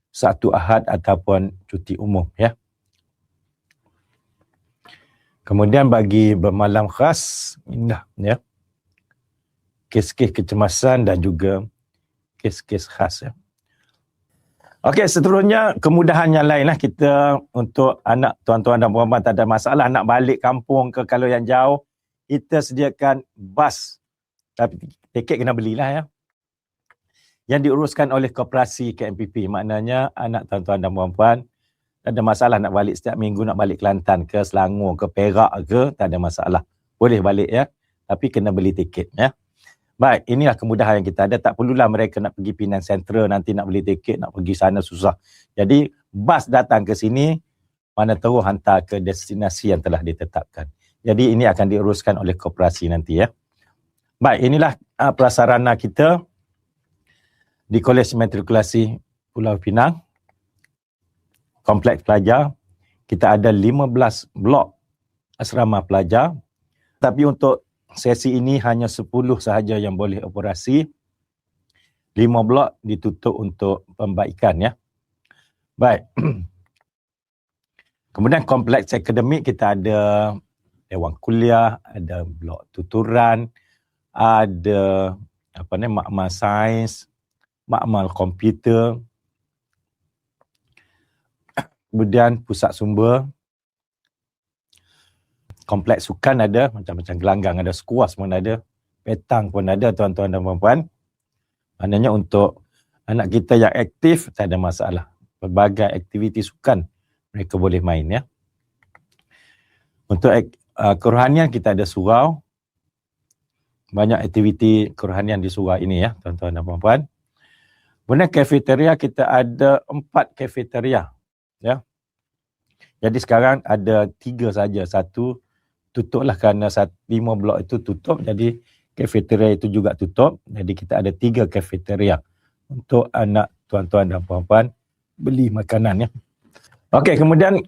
Satu Ahad ataupun cuti umum. Ya. Kemudian bagi bermalam khas, inilah. Ya. Kes-kes kecemasan dan juga kes-kes khas. Ya. Okey, seterusnya kemudahan yang lain lah kita untuk anak tuan-tuan dan puan-puan tak ada masalah nak balik kampung ke kalau yang jauh, kita sediakan bas. Tapi tiket kena belilah ya. Yang diuruskan oleh koperasi KMPP, maknanya anak tuan-tuan dan puan-puan tak ada masalah nak balik setiap minggu, nak balik Kelantan ke Selangor ke Perak ke, tak ada masalah. Boleh balik ya, tapi kena beli tiket ya. Baik, inilah kemudahan yang kita ada. Tak perlulah mereka nak pergi Penang Central, nanti nak beli tiket, nak pergi sana susah. Jadi, bas datang ke sini, mana tahu hantar ke destinasi yang telah ditetapkan. Jadi, ini akan diuruskan oleh koperasi nanti ya. Baik, inilah prasarana kita di Kolej Matrikulasi Pulau Pinang. Kompleks pelajar. Kita ada 15 blok asrama pelajar. Tapi untuk sesi ini hanya 10 sahaja yang boleh operasi. 5 blok ditutup untuk pembaikan ya. Baik. Kemudian kompleks akademik kita ada dewan kuliah, ada blok tuturan, ada makmal sains, makmal komputer. Kemudian pusat sumber. Kompleks sukan ada, macam-macam gelanggang ada, skuas pun ada, petang pun ada tuan-tuan dan puan-puan. Maknanya untuk anak kita yang aktif, tak ada masalah. Berbagai aktiviti sukan mereka boleh main ya. Untuk kerohanian kita ada surau. Banyak aktiviti kerohanian di surau ini ya tuan-tuan dan puan-puan. Kemudian kafeteria kita ada 4 kafeteria ya. Jadi sekarang ada 3 saja. Satu tutuplah kerana 5 blok itu tutup, jadi kafeteria itu juga tutup. Jadi kita ada 3 kafeteria untuk anak tuan-tuan dan puan-puan beli makanan ya. Okey, kemudian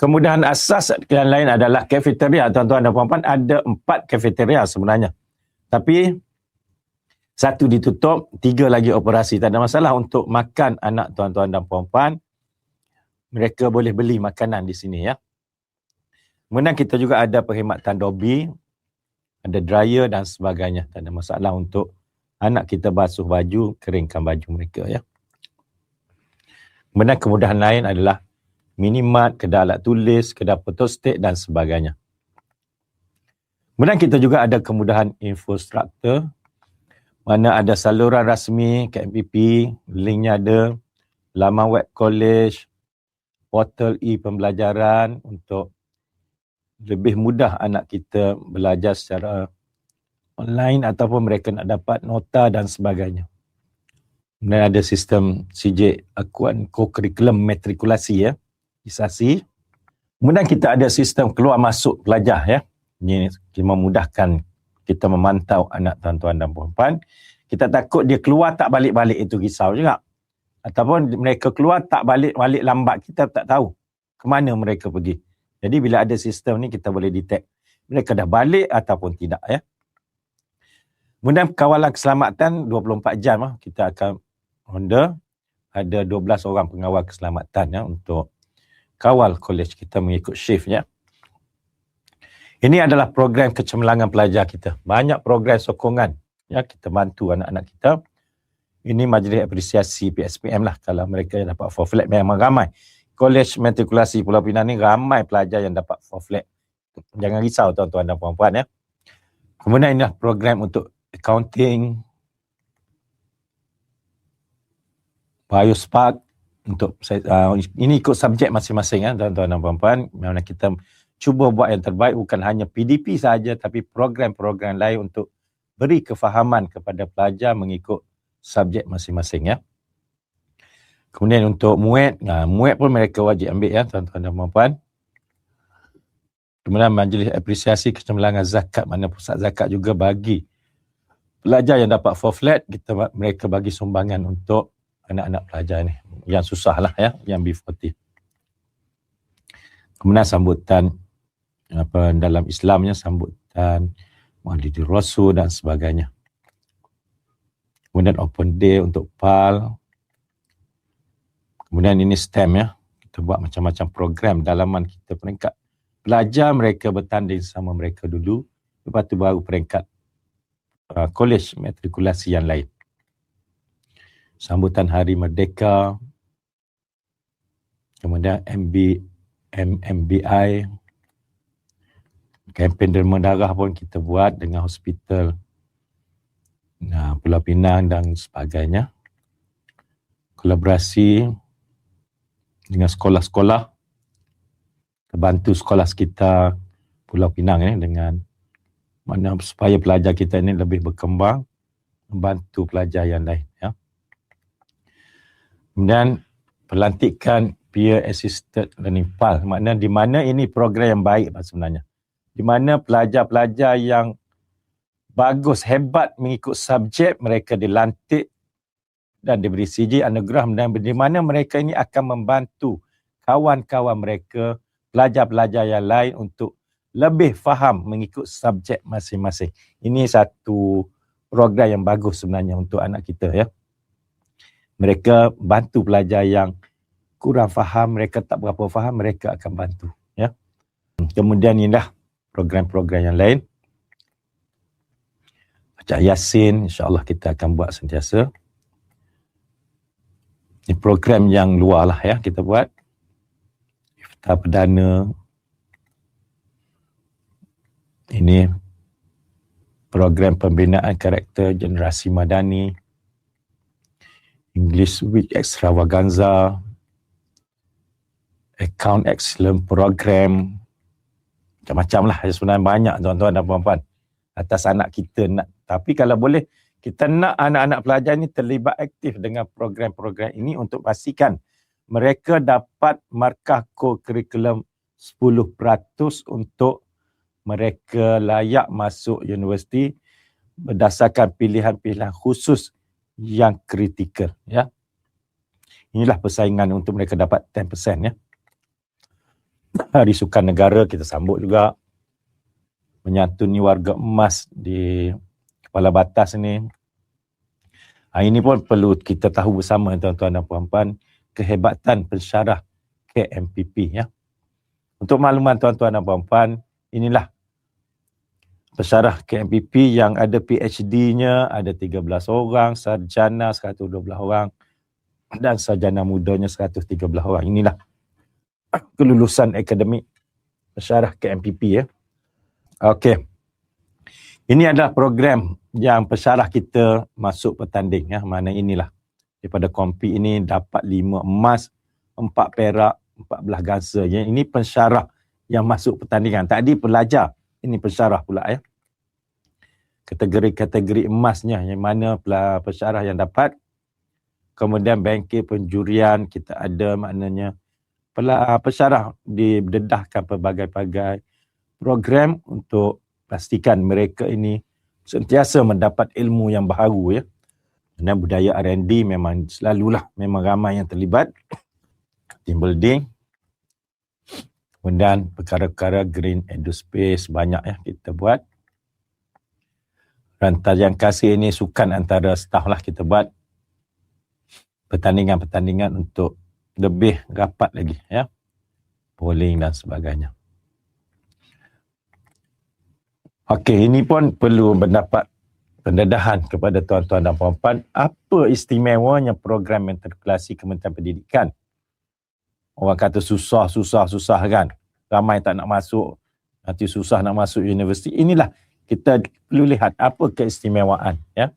kemudahan asas yang lain adalah kafeteria tuan-tuan dan puan-puan. Ada 4 kafeteria sebenarnya. Tapi 1 ditutup, 3 lagi operasi. Tak ada masalah untuk makan anak tuan-tuan dan puan-puan. Mereka boleh beli makanan di sini ya. Kemudian kita juga ada perkhidmatan dobi, ada dryer dan sebagainya. Tak ada masalah untuk anak kita basuh baju, keringkan baju mereka ya. Kemudian kemudahan lain adalah minimat, kedai alat tulis, kedai photostat dan sebagainya. Kemudian kita juga ada kemudahan infrastruktur, mana ada saluran rasmi KMPP, linknya ada, laman web college, portal e-pembelajaran untuk lebih mudah anak kita belajar secara online ataupun mereka nak dapat nota dan sebagainya. Kemudian ada sistem CJ Akuan Co-Curriculum Matrikulasi ya, ISASI. Kemudian kita ada sistem keluar masuk pelajar ya. Ini memudahkan kita memantau anak tuan-tuan dan puan-puan. Kita takut dia keluar tak balik-balik, itu risau juga. Ataupun mereka keluar tak balik-balik lambat, kita tak tahu ke mana mereka pergi. Jadi bila ada sistem ni kita boleh detect mereka dah balik ataupun tidak ya. Kemudian kawalan keselamatan 24 jam lah. Kita akan ronda, ada 12 orang pengawal keselamatan ya untuk kawal kolej kita mengikut shift ya. Ini adalah program kecemerlangan pelajar kita. Banyak program sokongan ya, kita bantu anak-anak kita. Ini majlis apresiasi PSPM lah, kalau mereka dapat for flat memang ramai. Kolej Matrikulasi Pulau Pinang ni ramai pelajar yang dapat 4 flat. Jangan risau tuan-tuan dan puan-puan ya. Kemudian inilah program untuk accounting, Biospark untuk ini ikut subjek masing-masing ya tuan-tuan dan puan-puan. Memang kita cuba buat yang terbaik, bukan hanya PDP saja tapi program-program lain untuk beri kefahaman kepada pelajar mengikut subjek masing-masing ya. Kemudian untuk MUET, MUET pun mereka wajib ambil ya tuan-tuan dan puan-puan. Kemudian majlis apresiasi kecemerlangan zakat, mana pusat zakat juga bagi pelajar yang dapat 4 flat, mereka bagi sumbangan untuk anak-anak pelajar ni yang susah lah ya, yang B40. Kemudian sambutan dalam Islamnya, sambutan Maulidin Rasul dan sebagainya. Kemudian open day untuk PAL. Kemudian ini STEM ya, kita buat macam-macam program dalaman kita, peringkat pelajar mereka bertanding sama mereka dulu, lepas tu baru peringkat kolej matrikulasi yang lain. Sambutan Hari Merdeka, kemudian MBI, kempen derma darah pun kita buat dengan hospital Pulau Pinang dan sebagainya. Kolaborasi dengan sekolah-sekolah, bantu sekolah sekitar Pulau Pinang dengan mana supaya pelajar kita ini lebih berkembang, membantu pelajar yang lain ya. Kemudian pelantikan Peer Assisted Learning PAL, makna di mana ini program yang baik sebenarnya. Di mana pelajar-pelajar yang bagus, hebat mengikut subjek, mereka dilantik dan diberi CJ anugerah, dan di mana mereka ini akan membantu kawan-kawan mereka, pelajar-pelajar yang lain untuk lebih faham mengikut subjek masing-masing. Ini satu program yang bagus sebenarnya untuk anak kita ya. Mereka bantu pelajar yang kurang faham, mereka tak berapa faham, mereka akan bantu ya. Kemudian inilah program-program yang lain. Baca Yasin, insya-Allah kita akan buat sentiasa. Ini program yang luar lah ya kita buat. Iftar perdana. Ini program pembinaan karakter generasi madani. English Week Extravaganza, Account Excellence Program, macam-macam lah sebenarnya, banyak tuan-tuan dan puan-puan atas anak kita nak. Tapi kalau boleh, kita nak anak-anak pelajar ni terlibat aktif dengan program-program ini untuk pastikan mereka dapat markah co-curriculum 10% untuk mereka layak masuk universiti berdasarkan pilihan-pilihan khusus yang kritikal ya. Inilah persaingan untuk mereka dapat 10% ya. Hari Sukan Negara kita sambut juga, menyantuni warga emas di Kepala Batas ni. Ini pun perlu kita tahu bersama tuan-tuan dan puan-puan, kehebatan pensyarah KMPP ya. Untuk makluman tuan-tuan dan puan-puan, inilah pensyarah KMPP yang ada PhD-nya ada 13 orang, sarjana 112 orang dan sarjana mudanya 113 orang. Inilah kelulusan akademik pensyarah KMPP ya. Okey. Ini adalah program yang pensyarah kita masuk bertanding ya. Mana inilah daripada kompi ini dapat 5 emas, 4 perak, 14 gangsa ya. Ini pensyarah yang masuk pertandingan. Tadi pelajar, ini pensyarah pula ya. Kategori-kategori emasnya yang mana pensyarah yang dapat. Kemudian bangkit penjurian kita ada, maknanya pensyarah didedahkan pelbagai-bagai program untuk pastikan mereka ini sentiasa mendapat ilmu yang baharu ya. Dan budaya R&D memang selalulah, memang ramai yang terlibat. Team building. Kemudian perkara-perkara green eduspace banyak ya kita buat. Rantaian kasih ini sukan antara staf lah kita buat. Pertandingan-pertandingan untuk lebih rapat lagi ya. Bowling dan sebagainya. Okey, ini pun perlu mendapat pendedahan kepada tuan-tuan dan puan-puan. Apa istimewanya program matrikulasi Kementerian Pendidikan orang kata susah kan. Ramai tak nak masuk, nanti susah nak masuk universiti. Inilah kita perlu lihat apa keistimewaan, ya.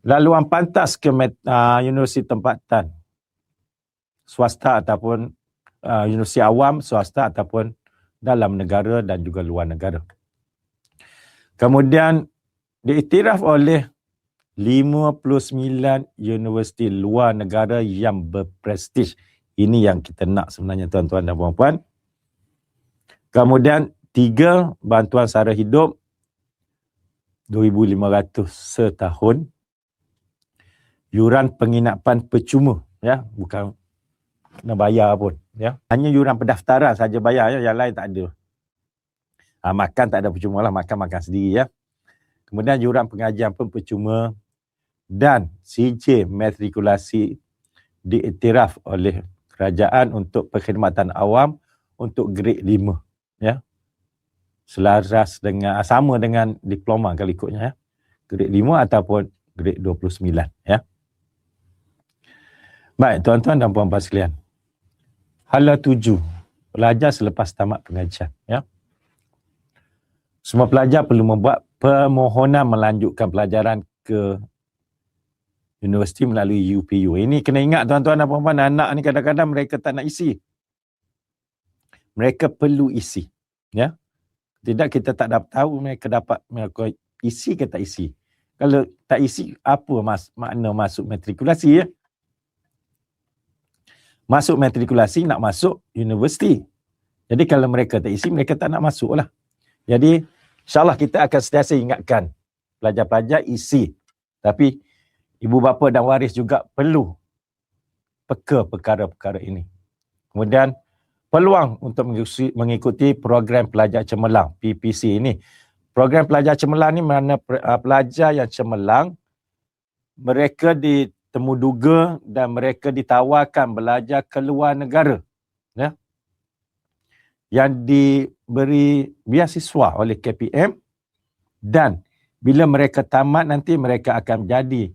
Laluan pantas ke universiti tempatan swasta ataupun universiti awam, swasta ataupun dalam negara dan juga luar negara. Kemudian diiktiraf oleh 59 universiti luar negara yang berprestij. Ini yang kita nak sebenarnya, tuan-tuan dan puan-puan. Kemudian 3, bantuan sara hidup 2,500 setahun. Yuran penginapan percuma, ya, bukan kena bayar pun, ya. Hanya yuran pendaftaran saja bayar, ya, yang lain tak ada. Makan tak ada percuma lah, makan sendiri, ya. Kemudian yuran pengajian pun percuma dan CJ matrikulasi diiktiraf oleh kerajaan untuk perkhidmatan awam untuk grade 5, ya. Selaras dengan sama dengan diploma kalau ikutnya, ya. Grade 5 ataupun grade 29, ya. Baik, tuan-tuan dan puan-puan sekalian. Hala 7, pelajar selepas tamat pengajian, ya. Semua pelajar perlu membuat permohonan melanjutkan pelajaran ke universiti melalui UPU. Ini kena ingat, tuan-tuan dan puan-puan, anak ni kadang-kadang mereka tak nak isi. Mereka perlu isi, ya. Tidak, kita tak dapat tahu mereka isi ke tak isi. Kalau tak isi, apa makna masuk matrikulasi, ya? Masuk matrikulasi nak masuk universiti. Jadi kalau mereka tak isi, mereka tak nak masuk lah. Jadi insyaAllah kita akan sentiasa ingatkan pelajar-pelajar isi. Tapi ibu bapa dan waris juga perlu peka perkara-perkara ini. Kemudian peluang untuk mengikuti program pelajar cemerlang, PPC ini. Program pelajar cemerlang ni mana pelajar yang cemerlang, mereka ditemuduga dan mereka ditawarkan belajar ke luar negara, ya, yang diberi beasiswa oleh KPM, dan bila mereka tamat nanti mereka akan menjadi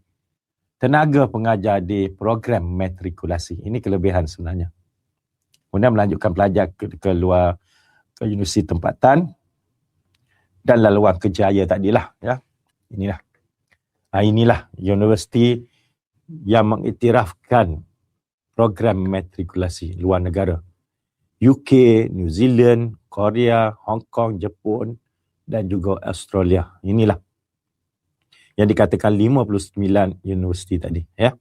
tenaga pengajar di program matrikulasi. Ini kelebihan sebenarnya. Kemudian melanjutkan pelajar ke luar, ke universiti tempatan dan laluan kerjaya tadilah, ya. Inilah universiti yang mengiktirafkan program matrikulasi luar negara. UK, New Zealand, Korea, Hong Kong, Jepun dan juga Australia. Inilah yang dikatakan 59 universiti tadi, ya.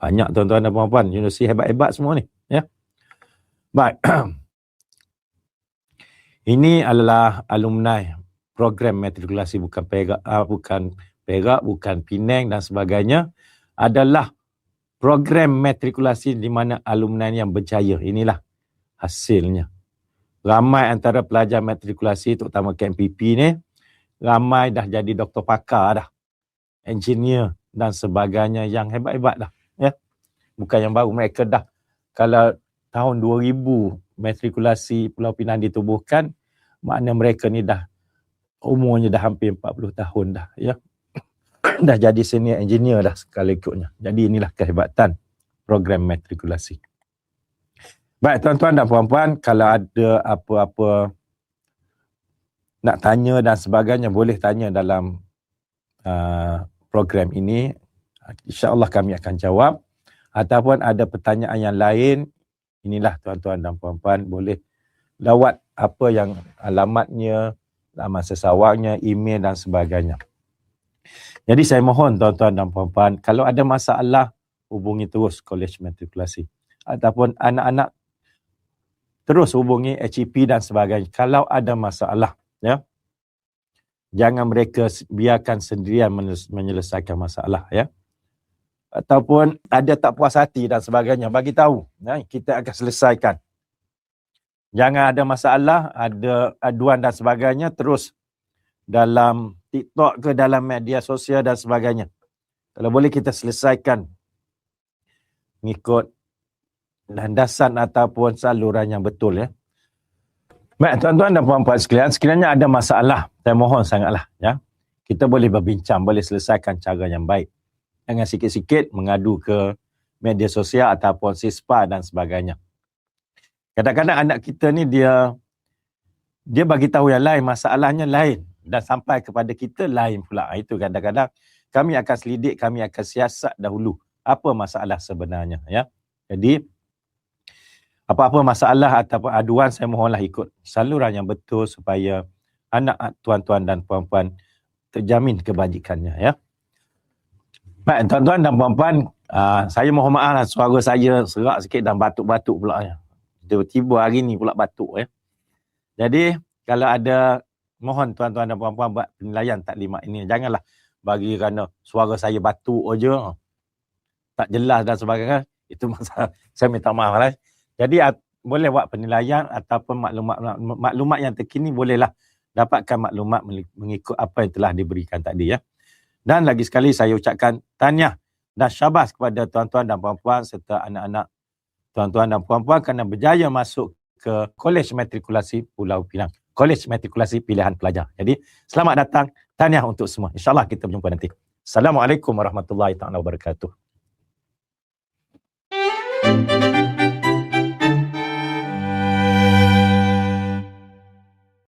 Banyak, tuan-tuan dan puan-puan, universiti hebat-hebat semua ni, ya. Baik. Ini adalah alumni program matrikulasi, bukan Perak, bukan Penang dan sebagainya. Adalah program matrikulasi di mana alumni yang berjaya. Inilah hasilnya. Ramai antara pelajar matrikulasi, terutama KMPP ni, ramai dah jadi doktor pakar dah, engineer dan sebagainya yang hebat-hebat dah, ya. Bukan yang baru, mereka dah, kalau tahun 2000 matrikulasi Pulau Pinang ditubuhkan, makna mereka ni dah umurnya dah hampir 40 tahun dah, ya. Dah jadi senior engineer dah sekali ikutnya. Jadi inilah kehebatan program matrikulasi. Baik, tuan-tuan dan puan-puan, kalau ada apa-apa nak tanya dan sebagainya, boleh tanya dalam program ini. InsyaAllah kami akan jawab. Ataupun ada pertanyaan yang lain, inilah tuan-tuan dan puan-puan, boleh lawat apa yang alamatnya, alamat sesawangnya, email dan sebagainya. Jadi saya mohon tuan-tuan dan puan-puan, kalau ada masalah, hubungi terus Kolej Matrikulasi. Ataupun anak-anak, terus hubungi HEP dan sebagainya. Kalau ada masalah, ya, jangan mereka biarkan sendirian menyelesaikan masalah, ya. Ataupun ada tak puas hati dan sebagainya, bagi tahu, ya, kita akan selesaikan. Jangan ada masalah, ada aduan dan sebagainya, terus dalam TikTok ke dalam media sosial dan sebagainya. Kalau boleh kita selesaikan mengikut landasan ataupun saluran yang betul, ya. Baik, tuan-tuan dan puan-puan sekalian, sekiranya ada masalah, saya mohon sangatlah, ya, kita boleh berbincang, boleh selesaikan cara yang baik. Dengan sikit-sikit mengadu ke media sosial ataupun sispa dan sebagainya. Kadang-kadang anak kita ni dia bagi tahu yang lain, masalahnya lain, dan sampai kepada kita lain pula. Itu kadang-kadang kami akan selidik, kami akan siasat dahulu apa masalah sebenarnya, ya. Jadi apa-apa masalah ataupun aduan, saya mohonlah ikut saluran yang betul supaya anak tuan-tuan dan puan-puan terjamin kebajikannya, ya. Baik, tuan-tuan dan puan-puan, saya mohon maaf lah, suara saya serak sikit dan batuk-batuk pula, ya. Tiba-tiba hari ni pula batuk, ya. Jadi kalau ada, mohon tuan-tuan dan puan-puan buat penilaian taklimat ini. Janganlah bagi kerana suara saya batuk aja, tak jelas dan sebagainya. Itu masalah. Saya minta maaf lah. Jadi boleh buat penilaian ataupun maklumat yang terkini, bolehlah dapatkan maklumat mengikut apa yang telah diberikan tadi, ya. Dan lagi sekali saya ucapkan tahniah dan syabas kepada tuan-tuan dan puan-puan serta anak-anak tuan-tuan dan puan-puan kerana berjaya masuk ke Kolej Matrikulasi Pulau Pinang. Kolej Matrikulasi Pilihan Pelajar. Jadi selamat datang, tahniah untuk semua. InsyaAllah kita berjumpa nanti. Assalamualaikum warahmatullahi wabarakatuh.